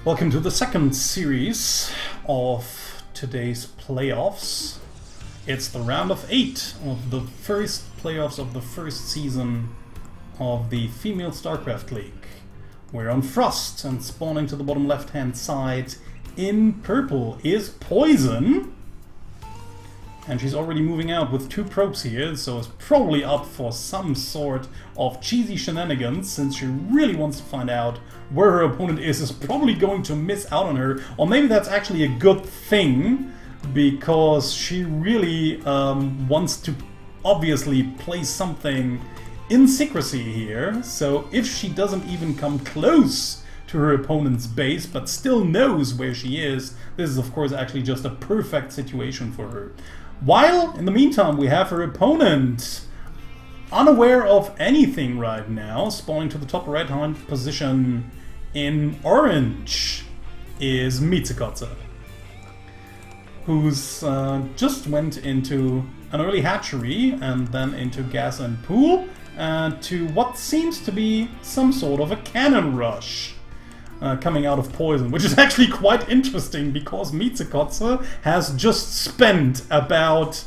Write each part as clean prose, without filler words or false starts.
Welcome to the second series of today's playoffs. It's the round of 8 of the first playoffs of the first season of the Female Starcraft League. We're on Frost, and spawning to the bottom left hand side in purple is Poizon. And she's already moving out with 2 probes here, so it's probably up for some sort of cheesy shenanigans, since she really wants to find out where her opponent is probably going to miss out on her. Or maybe that's actually a good thing, because she really wants to obviously play something in secrecy here. So if she doesn't even come close to her opponent's base, but still knows where she is, this is of course actually just a perfect situation for her. While, in the meantime, we have her opponent unaware of anything right now, spawning to the top right-hand position in orange is Miezekotze, who's just went into an early hatchery and then into gas and pool, to what seems to be some sort of a cannon rush. Coming out of Poizon, which is actually quite interesting because Miezekotze has just spent about,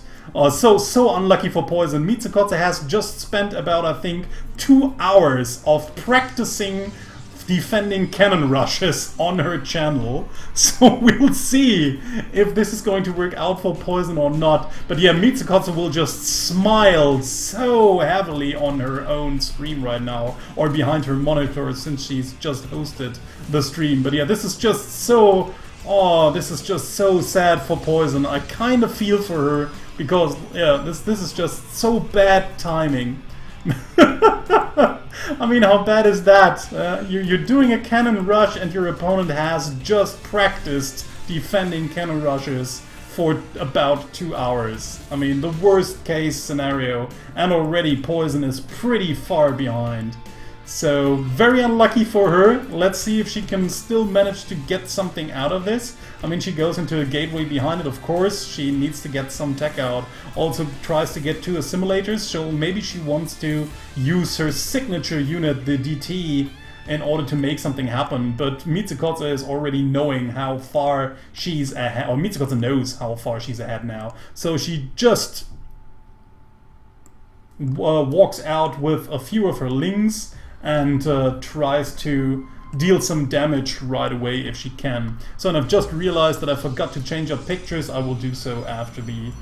so unlucky for Poizon, Miezekotze has just spent about, I think, 2 hours of practicing defending cannon rushes on her channel. So we'll see if this is going to work out for Poizon or not. But yeah, Miezekotze will just smile so heavily on her own stream right now, or behind her monitor, since she's just hosted the stream. But yeah, this is just so, this is just so sad for Poizon. I kind of feel for her, because yeah, this is just so bad timing. I mean, how bad is that? You're doing a cannon rush and your opponent has just practiced defending cannon rushes for about 2 hours. I mean, the worst case scenario, and already Poizon is pretty far behind. So, very unlucky for her. Let's see if she can still manage to get something out of this. I mean, she goes into a gateway behind it, of course. She needs to get some tech out. Also tries to get 2 assimilators, so maybe she wants to use her signature unit, the DT, in order to make something happen. But Miezekotze is already knowing how far she's ahead, or Miezekotze knows how far she's ahead now. So she just walks out with a few of her lings and tries to deal some damage right away if she can. So, and I've just realized that I forgot to change up pictures. I will do so after the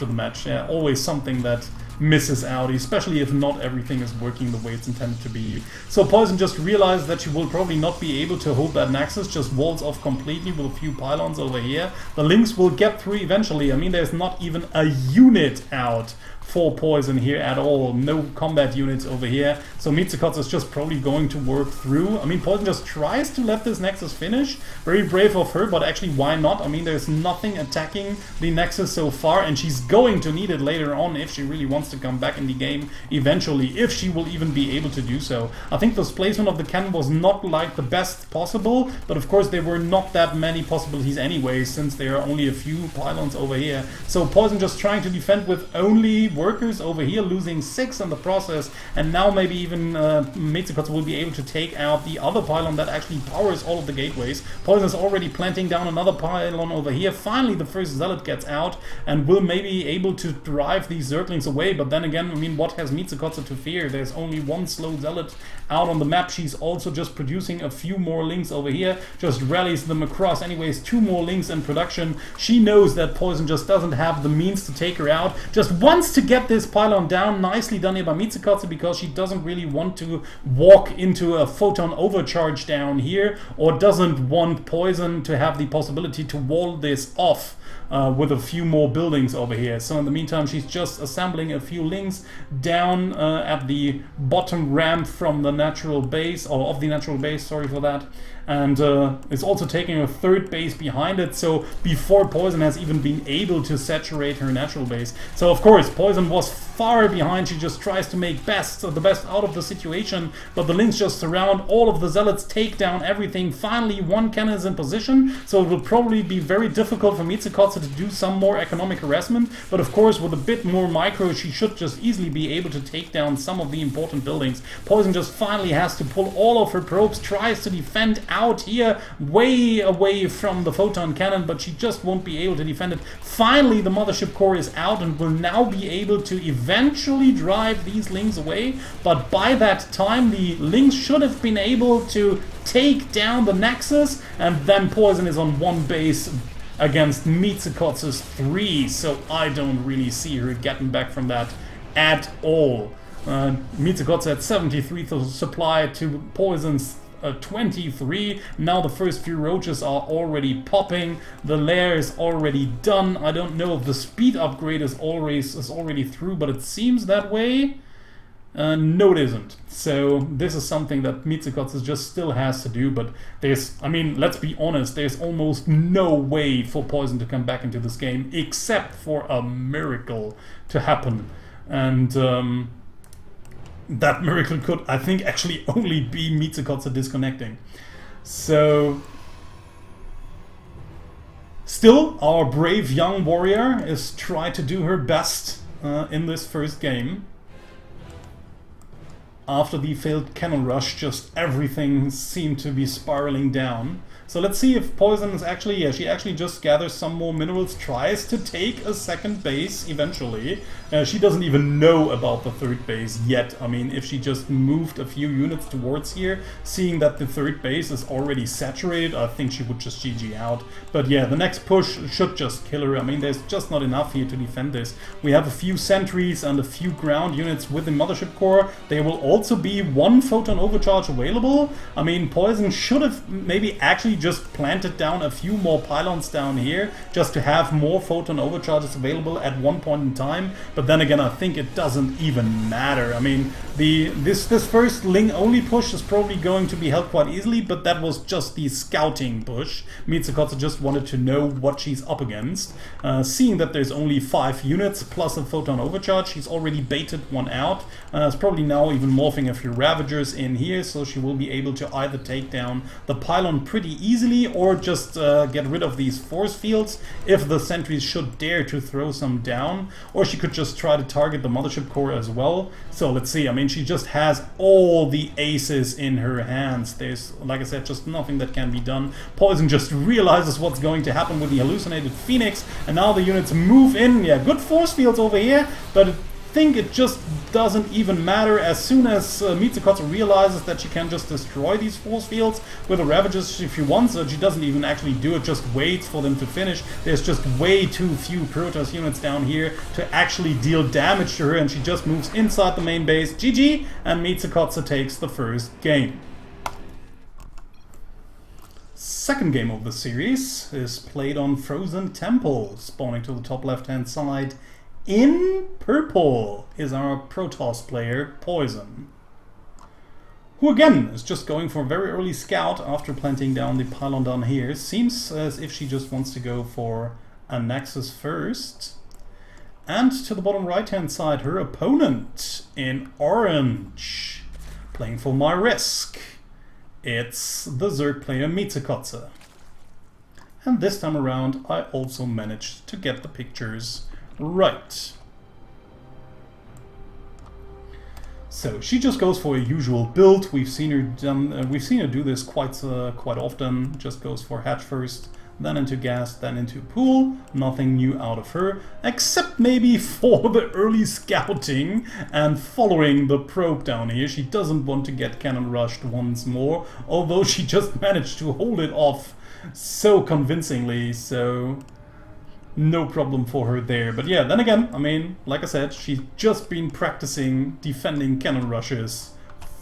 match. Yeah, always something that misses out, especially if not everything is working the way it's intended to be. So Poizon just realized that she will probably not be able to hold that nexus, just walls off completely with a few pylons over here. The links will get through eventually. I mean, there's not even a unit out for Poizon here at all. No combat units over here. So Miezekotze is just probably going to work through. I mean, Poizon just tries to let this nexus finish. Very brave of her, but actually why not? I mean, there's nothing attacking the nexus so far, and she's going to need it later on if she really wants to come back in the game eventually, if she will even be able to do so. I think this placement of the cannon was not like the best possible, but of course there were not that many possibilities anyway, since there are only a few pylons over here. So Poizon just trying to defend with only workers over here, losing 6 in the process, and now maybe even Miezekotze will be able to take out the other pylon that actually powers all of the gateways. Poizon is already planting down another pylon over here. Finally the first zealot gets out and will maybe be able to drive these zerglings away, but then again, I mean, what has Miezekotze to fear? There's only 1 slow zealot out on the map. She's also just producing a few more links over here, just rallies them across. Anyways, 2 more links in production. She knows that Poizon just doesn't have the means to take her out, just wants to get this pylon down. Nicely done here by Miezekotze, because she doesn't really want to walk into a photon overcharge down here, or doesn't want Poizon to have the possibility to wall this off with a few more buildings over here. So in the meantime, she's just assembling a few links down at the bottom ramp from the natural base, or of the natural base, sorry for that. And it's also taking a 3rd base behind it, so before Poizon has even been able to saturate her natural base. So of course, Poizon was far behind. She just tries to make the best out of the situation, but the Lynx just surround all of the Zealots, take down everything. Finally, one cannon is in position, so it will probably be very difficult for Miezekotze to do some more economic harassment, but of course with a bit more micro she should just easily be able to take down some of the important buildings. Poizon just finally has to pull all of her probes, tries to defend out here way away from the photon cannon, but she just won't be able to defend it. Finally the mothership core is out and will now be able to eventually drive these Lynx away, but by that time the Lynx should have been able to take down the Nexus, and then Poizon is on one base against Miezekotze's 3, so I don't really see her getting back from that at all. Miezekotze at 73 supply to Poizon's 23. Now the first few roaches are already popping. The lair is already done. I don't know if the speed upgrade is already through, but it seems that way. No, it isn't. So this is something that Miezekotze just still has to do, but I mean, let's be honest, there's almost no way for Poizon to come back into this game, except for a miracle to happen. And that miracle could, I think, actually only be Miezekotze disconnecting. So still, our brave young warrior is trying to do her best in this first game. After the failed cannon rush, just everything seemed to be spiraling down. So let's see if Poizon is actually, yeah, she actually just gathers some more minerals, tries to take a second base eventually. She doesn't even know about the third base yet. I mean, if she just moved a few units towards here, seeing that the third base is already saturated, I think she would just GG out. But yeah, the next push should just kill her. I mean, there's just not enough here to defend this. We have a few sentries and a few ground units with the mothership core. There will also be one photon overcharge available. I mean, Poizon should have maybe actually just planted down a few more pylons down here just to have more photon overcharges available at one point in time. But then again, I think it doesn't even matter. I mean, this first Ling only push is probably going to be held quite easily, but that was just the scouting push. Miezekotze just wanted to know what she's up against. Seeing that there's only 5 units plus a photon overcharge, she's already baited one out. It's probably now even morphing a few Ravagers in here, so she will be able to either take down the pylon pretty easily or just get rid of these force fields if the sentries should dare to throw some down, or she could just try to target the mothership core as well. So let's see. I mean, she just has all the aces in her hands. There's, like I said, just nothing that can be done. Poizon just realizes what's going to happen with the hallucinated Phoenix, and now the units move in. Yeah, good force fields over here, but I think it just doesn't even matter. As soon as Miezekotze realizes that she can just destroy these force fields with the Ravagers if she wants, she doesn't even actually do it, just waits for them to finish. There's just way too few Protoss units down here to actually deal damage to her, and she just moves inside the main base. GG, and Miezekotze takes the first game. Second game of the series is played on Frozen Temple, spawning to the top left hand side. In purple is our Protoss player, Poizon, who again is just going for a very early scout after planting down the pylon down here. Seems as if she just wants to go for a Nexus first. And to the bottom right hand side, her opponent in orange, playing for my risk. It's the Zerg player Miezekotze. And this time around I also managed to get the pictures right. So she just goes for a usual build. We've seen her do this quite often. Just goes for hatch first, then into gas, then into pool. Nothing new out of her, except maybe for the early scouting and following the probe down here. She doesn't want to get cannon rushed once more, although she just managed to hold it off so convincingly, so no problem for her there. But yeah, then again, I mean, like I said, she's just been practicing defending cannon rushes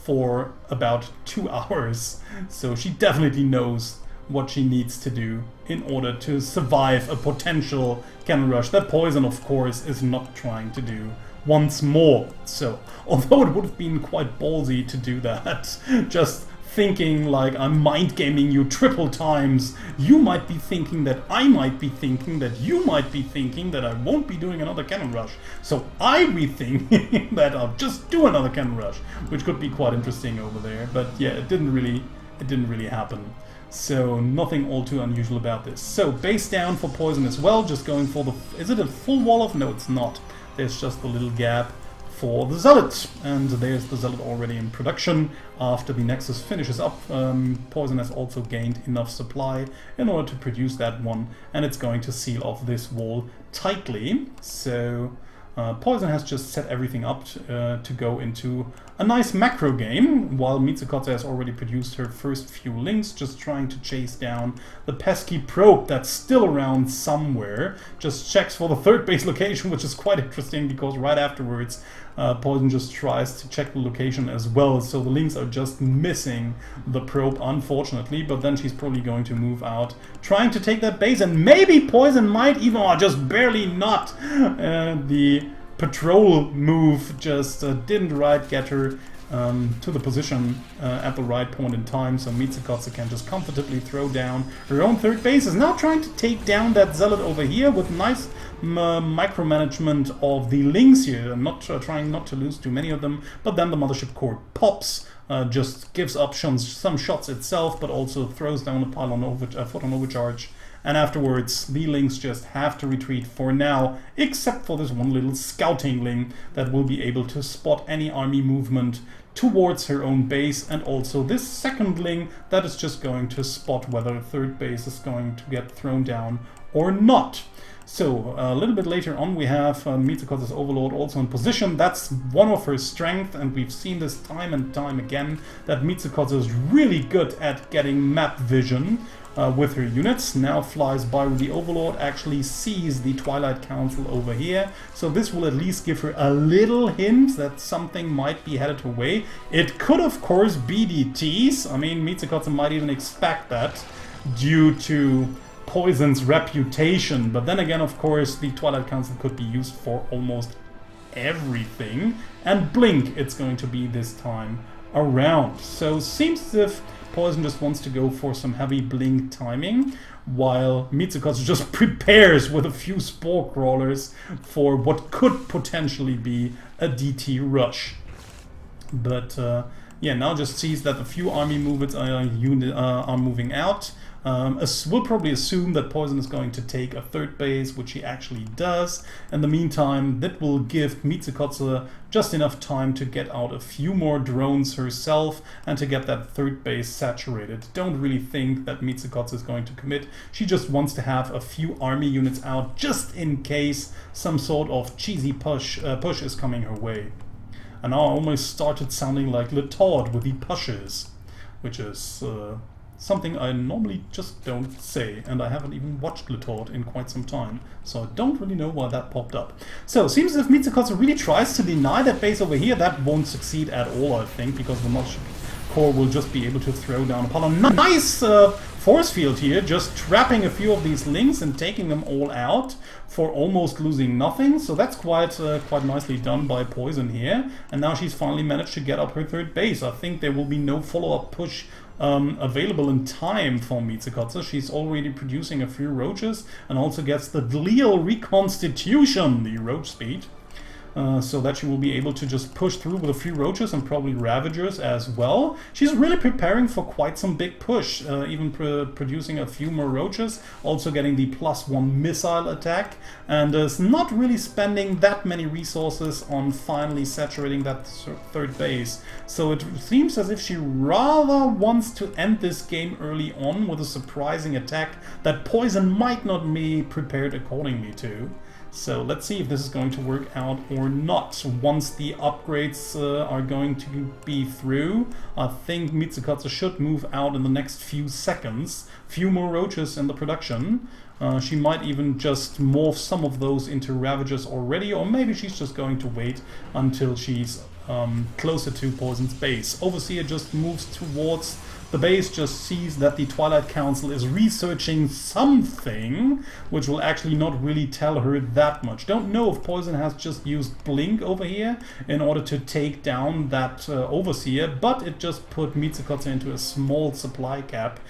for about 2 hours, so she definitely knows what she needs to do in order to survive a potential cannon rush that Poizon, of course, is not trying to do once more. So, although it would have been quite ballsy to do that, just thinking like I'm mind gaming you triple times. You might be thinking that I might be thinking that you might be thinking that I won't be doing another cannon rush. So I be thinking that I'll just do another cannon rush, which could be quite interesting over there. But yeah, it didn't really happen. So nothing all too unusual about this. So base down for Poizon as well, just going for the... Is it a full wall of? No, it's not. There's just a little gap for the Zealot. And there's the Zealot already in production. After the Nexus finishes up, Poizon has also gained enough supply in order to produce that one. And it's going to seal off this wall tightly. So... Poizon has just set everything up to go into a nice macro game, while Miezekotze has already produced her first few links, just trying to chase down the pesky probe that's still around somewhere. Just checks for the third base location, which is quite interesting, because right afterwards Poizon just tries to check the location as well, so the links are just missing the probe, unfortunately, but then she's probably going to move out, trying to take that base, and maybe Poizon might even, or just barely not, the patrol move just didn't get her to the position at the right point in time, so Miezekotze can just comfortably throw down her own third base. Is now trying to take down that Zealot over here with nice micromanagement of the links here, and trying not to lose too many of them, but then the Mothership core pops, just gives up some shots itself, but also throws down a photon overcharge. And afterwards, the links just have to retreat for now, except for this one little scouting link that will be able to spot any army movement towards her own base, and also this second link that is just going to spot whether third base is going to get thrown down or not. So, a little bit later on we have Miezekotze's Overlord also in position. That's one of her strengths, and we've seen this time and time again, that Miezekotze is really good at getting map vision with her units. Now flies by with the Overlord, actually sees the Twilight Council over here, so this will at least give her a little hint that something might be headed her way. It could of course be DTs. I mean, Miezekotze might even expect that due to Poizon's reputation, but then again, of course, the Twilight Council could be used for almost everything, and blink it's going to be this time around. So seems as if Poizon just wants to go for some heavy blink timing, while Miezekotze just prepares with a few spore crawlers for what could potentially be a DT rush. But yeah, now just sees that a few army movements are moving out. We'll probably assume that Poizon is going to take a third base, which he actually does. In the meantime, that will give Miezekotze just enough time to get out a few more drones herself and to get that third base saturated. Don't really think that Miezekotze is going to commit. She just wants to have a few army units out just in case some sort of cheesy push is coming her way. And now I almost started sounding like Letord with the pushes, which is something I normally just don't say, and I haven't even watched Letord in quite some time, so I don't really know why that popped up. So, seems as if Miezekotze really tries to deny that base over here. That won't succeed at all, I think, because the Mothership core will just be able to throw down a nice force field here, just trapping a few of these links and taking them all out for almost losing nothing. So that's quite nicely done by Poizon here, and now she's finally managed to get up her third base. I think there will be no follow-up push available in time for Miezekotze. She's already producing a few roaches and also gets the glial reconstitution, the roach speed, so that she will be able to just push through with a few roaches and probably ravagers as well. She's really preparing for quite some big push, even producing a few more roaches, also getting the +1 missile attack, and is not really spending that many resources on finally saturating that third base. So it seems as if she rather wants to end this game early on with a surprising attack that Poizon might not be prepared accordingly to. So let's see if this is going to work out or not. Once the upgrades are going to be through, I think Miezekotze should move out in the next few seconds. Few more roaches in the production. She might even just morph some of those into ravagers already, or maybe she's just going to wait until she's closer to Poizon's base. Overseer just moves towards The base just sees that the Twilight Council is researching something, which will actually not really tell her that much. Don't know if Poizon has just used Blink over here in order to take down that Overseer, but it just put Miezekotze into a small supply cap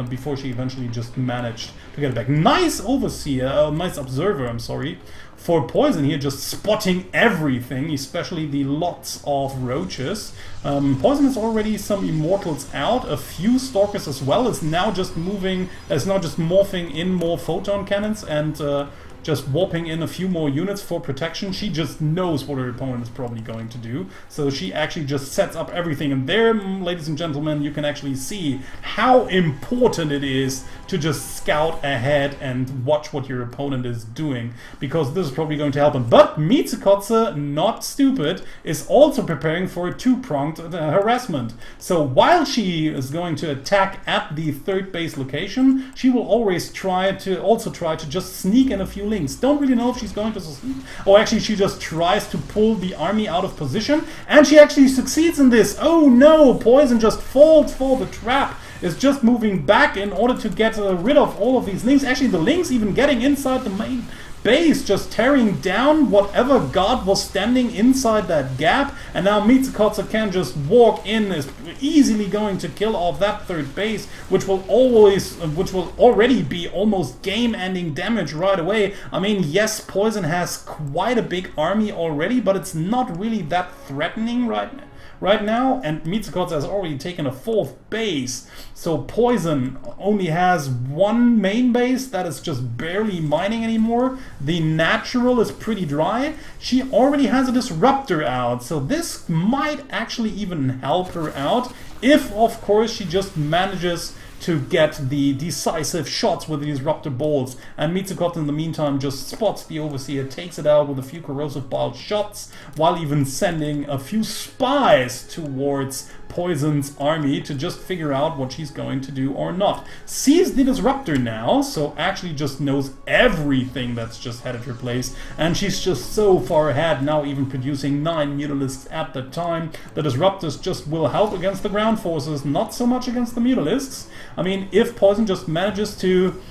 before she eventually just managed to get it back. Nice Overseer, nice Observer, I'm sorry, for Poizon here, just spotting everything, especially the lots of roaches. Poizon has already some Immortals out, a few Stalkers as well. Is now just morphing in more photon cannons and just warping in a few more units for protection. She just knows what her opponent is probably going to do. So she actually just sets up everything. And there, ladies and gentlemen, you can actually see how important it is to just scout ahead and watch what your opponent is doing, because this is probably going to help him. But Miezekotze, not stupid, is also preparing for a two-pronged harassment. So while she is going to attack at the third base location, she will always try to just sneak in a few links. Don't really know if she's going to succeed. Or actually she just tries to pull the army out of position, and she actually succeeds in this. Oh no, Poizon just falls for the trap. Is just moving back in order to get rid of all of these links. Actually the links even getting inside the main base, just tearing down whatever guard was standing inside that gap, and now Miezekotze can just walk in, is easily going to kill off that third base, which will already be almost game-ending damage right away. I mean, yes, Poizon has quite a big army already, but it's not really that threatening right now, and Miezekotze has already taken a fourth base. So Poizon only has one main base that is just barely mining anymore. The natural is pretty dry. She already has a disruptor out, so this might actually even help her out if, of course, she just manages to get the decisive shots with the disruptor bolts. And Miezekotze in the meantime just spots the Overseer, takes it out with a few corrosive bile shots, while even sending a few spies towards Poizon's army to just figure out what she's going to do or not. Sees the disruptor now, so actually just knows everything that's just headed her place, and she's just so far ahead, now even producing 9 Mutalisks at the time. The disruptors just will help against the ground forces, not so much against the Mutalisks. I mean, if Poizon just manages to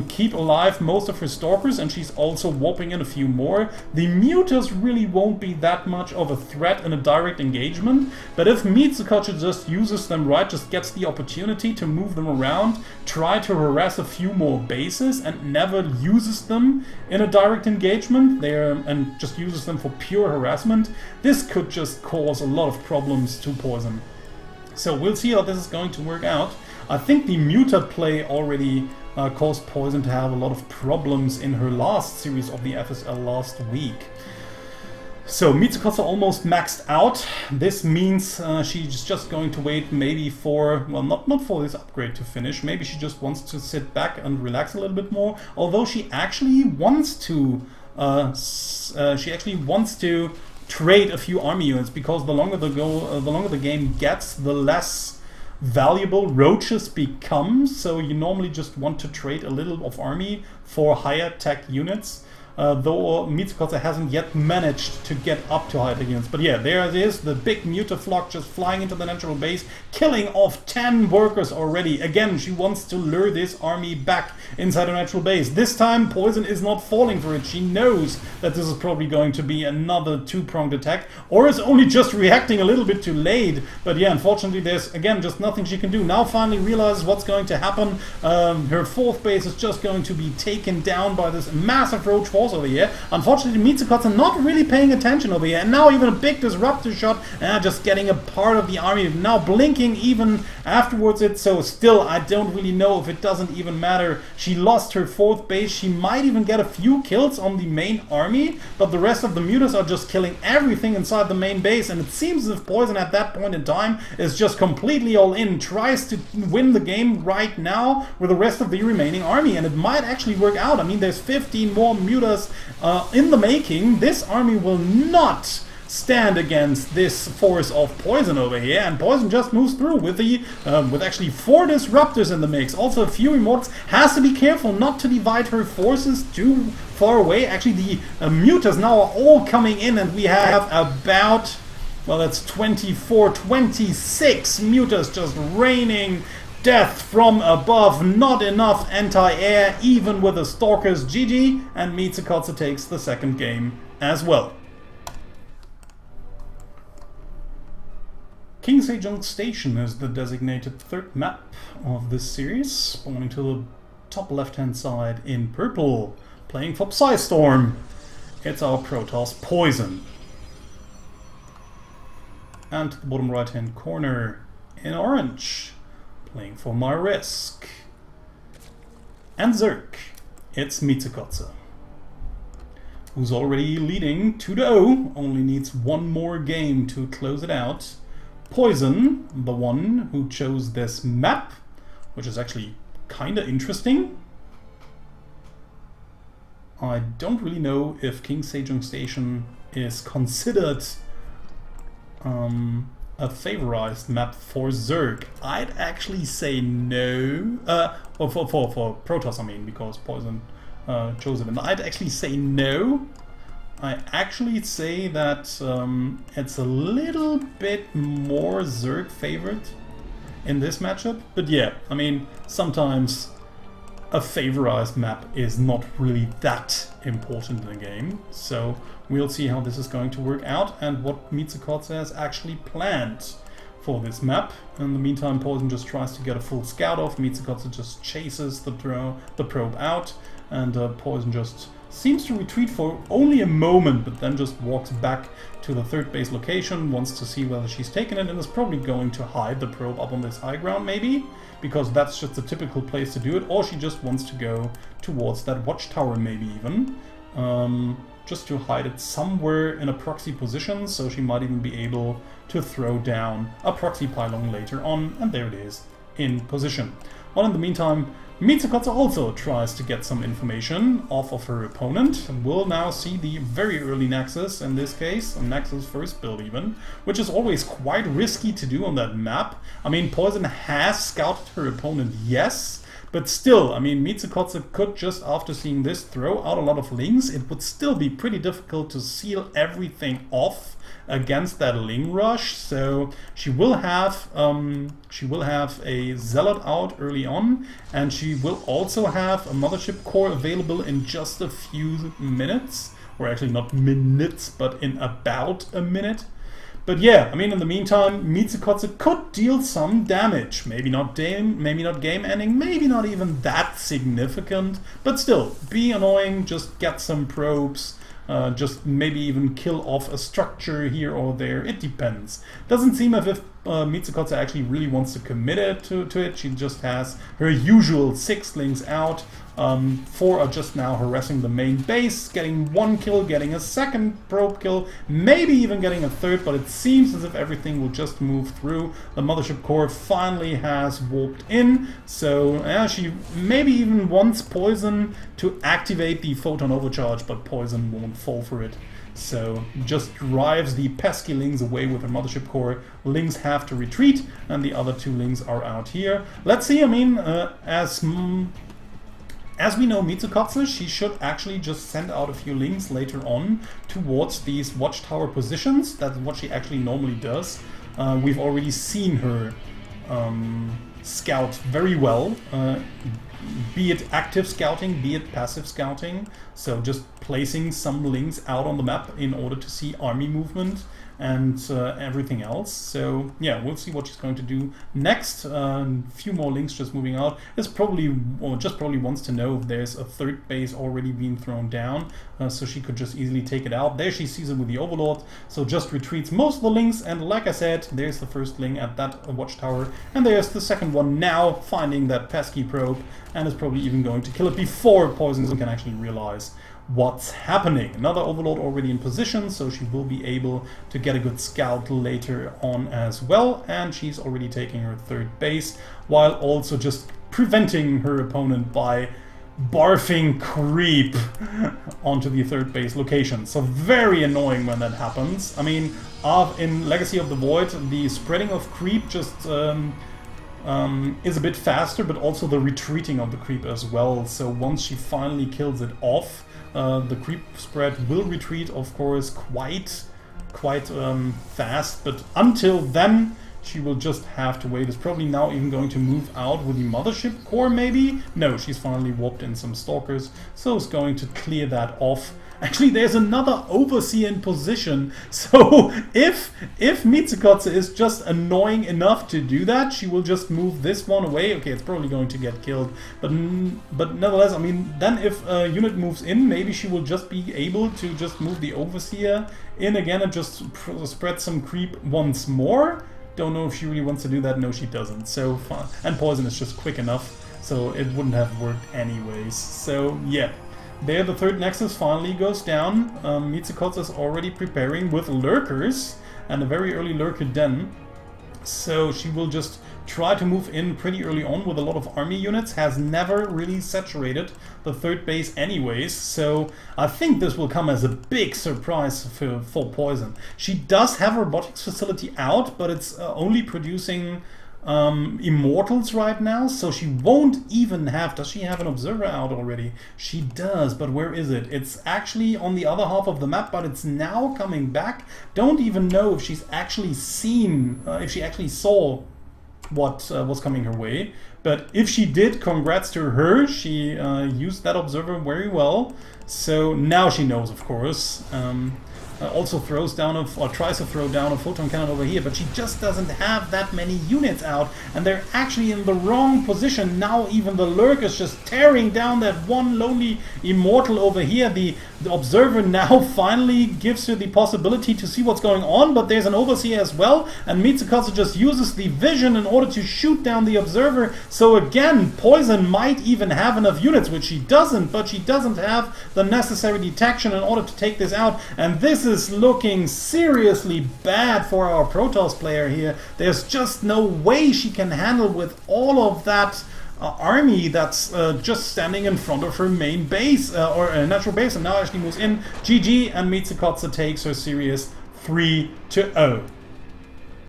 keep alive most of her Stalkers, and she's also warping in a few more, the Mutas really won't be that much of a threat in a direct engagement. But if Miezekotze just uses them right, just gets the opportunity to move them around, try to harass a few more bases, and never uses them in a direct engagement there, and just uses them for pure harassment, this could just cause a lot of problems to Poizon. So we'll see how this is going to work out. I think the Muta play already caused Poizon to have a lot of problems in her last series of the FSL last week. So Miezekotze almost maxed out. This means she's just going to wait maybe for, well, not for this upgrade to finish. Maybe she just wants to sit back and relax a little bit more. Although she actually wants to trade a few army units, because the longer the game gets, the less valuable roaches become. So you normally just want to trade a little of army for higher tech units. Though Miezekotze hasn't yet managed to get up to higher tech units. But yeah, there it is, the big Mutaflock just flying into the natural base, killing off 10 workers already. Again, she wants to lure this army back inside the natural base. This time, Poizon is not falling for it. She knows that this is probably going to be another two-pronged attack, or is only just reacting a little bit too late. But yeah, unfortunately, there's, again, just nothing she can do. Now finally realizes what's going to happen. Her fourth base is just going to be taken down by this massive roach force over here. Unfortunately, Miezekotze not really paying attention over here, and now even a big disruptor shot, just getting a part of the army, now blinking even afterwards it. So still, I don't really know if it doesn't even matter. She lost her fourth base. She might even get a few kills on the main army, but the rest of the mutas are just killing everything inside the main base, and it seems as if Poizon at that point in time is just completely all in, tries to win the game right now with the rest of the remaining army, and it might actually work out. I mean, there's 15 more mutas in the making. This army will not stand against this force of Poizon over here, and Poizon just moves through with the with actually 4 disruptors in the mix. Also a few immortals. Has to be careful not to divide her forces too far away. Actually, the mutas now are all coming in, and we have about Well, that's 24-26. Mutas just raining death from above. Not enough anti-air, even with the Stalkers. GG, and Miezekotze takes the second game as well. King Sejong Station is the designated third map of this series, spawning to the top left-hand side in purple, playing for Psystorm. It's our Protoss Poizon. And to the bottom right-hand corner in orange, playing for Myrisk. And Zerg, it's Miezekotze, who's already leading 2-0, only needs one more game to close it out. Poizon, the one who chose this map, which is actually kinda interesting. I don't really know if King Sejong Station is considered a favorized map for Zerg. I'd actually say no. For Protoss, I mean, because Poizon chose it. And I'd actually say no. I actually say that it's a little bit more Zerg favored in this matchup. But yeah, I mean, sometimes a favorized map is not really that important in the game. So we'll see how this is going to work out and what Miezekotze has actually planned for this map. In the meantime, Poizon just tries to get a full scout off. Miezekotze just chases the probe out, and Poizon just seems to retreat for only a moment, but then just walks back to the third base location, wants to see whether she's taken it, and is probably going to hide the probe up on this high ground maybe, because that's just the typical place to do it, or she just wants to go towards that watchtower maybe even, just to hide it somewhere in a proxy position, so she might even be able to throw down a proxy pylon later on, and there it is, in position. Well, in the meantime, Miezekotze also tries to get some information off of her opponent, and we'll now see the very early Nexus, in this case, a Nexus first build even, which is always quite risky to do on that map. I mean, Poizon has scouted her opponent, yes, but still, I mean, Miezekotze could just, after seeing this, throw out a lot of Lings. It would still be pretty difficult to seal everything off against that Ling rush, so she will have a Zealot out early on, and she will also have a Mothership Core available in just a few minutes, or actually not minutes, but in about a minute. But yeah, I mean, in the meantime, Miezekotze could deal some damage. Maybe not game ending, maybe not even that significant, but still, be annoying, just get some probes. Just maybe even kill off a structure here or there. It depends. Doesn't seem as if Miezekotze actually really wants to commit to it. She just has her usual 6 Lings out. 4 are just now harassing the main base, getting 1 kill, getting a second probe kill, maybe even getting a third, but it seems as if everything will just move through. The Mothership Core finally has warped in, so she maybe even wants Poizon to activate the Photon Overcharge, but Poizon won't fall for it. So just drives the pesky Lings away with her Mothership Core. Lings have to retreat, and the other 2 Lings are out here. Let's see, I mean, as we know Miezekotze, she should actually just send out a few Lings later on towards these watchtower positions. That's what she actually normally does. We've already seen her scout very well, be it active scouting, be it passive scouting. So just placing some Lings out on the map in order to see army movement and everything else. So yeah, we'll see what she's going to do next. A few more Lings just moving out. It's probably wants to know if there's a third base already being thrown down, so she could just easily take it out. There she sees it with the Overlord, so just retreats most of the Lings, and like I said, there's the first Ling at that watchtower, and there's the second one now finding that pesky probe, and is probably even going to kill it before Poizon can actually realize what's happening. Another Overlord already in position, so she will be able to get a good scout later on as well, and she's already taking her third base, while also just preventing her opponent by barfing creep onto the third base location. So very annoying when that happens. I mean, in Legacy of the Void, the spreading of creep just is a bit faster, but also the retreating of the creep as well. So once she finally kills it off, the creep spread will retreat, of course, quite quite fast. But until then, she will just have to wait. Is probably now even going to move out with the mothership core, maybe? No, she's finally warped in some stalkers, so it's going to clear that off. Actually, there's another overseer in position, so if Miezekotze is just annoying enough to do that, she will just move this one away. Okay, it's probably going to get killed, but nevertheless, I mean, then if a unit moves in, maybe she will just be able to just move the overseer in again and just spread some creep once more. Don't know if she really wants to do that. No, she doesn't. So far, and poison is just quick enough, so it wouldn't have worked anyways. So yeah. There, the third nexus finally goes down. Miezekotze is already preparing with lurkers and a very early lurker den. So she will just try to move in pretty early on with a lot of army units. Has never really saturated the third base anyways. So I think this will come as a big surprise for Poizon. She does have a robotics facility out, but it's only producing immortals right now, so she won't even have... Does she have an observer out already? She does, but where is it? It's actually on the other half of the map, but it's now coming back. Don't even know if she's actually seen, if she actually saw what was coming her way. But if she did, congrats to her. She used that observer very well. So now she knows, of course. Also throws down or tries to throw down a photon cannon over here, but she just doesn't have that many units out, and they're actually in the wrong position. Now even the lurk is just tearing down that one lonely immortal over here. The observer now finally gives her the possibility to see what's going on, but there's an overseer as well, and Miezekotze just uses the vision in order to shoot down the observer. So again, Poizon might even have enough units, which she doesn't, but she doesn't have the necessary detection in order to take this out, and this is looking seriously bad for our Protoss player here. There's just no way she can handle with all of that army that's just standing in front of her main base, or natural base, and now actually moves in. GG, and Miezekotze takes her series 3-0.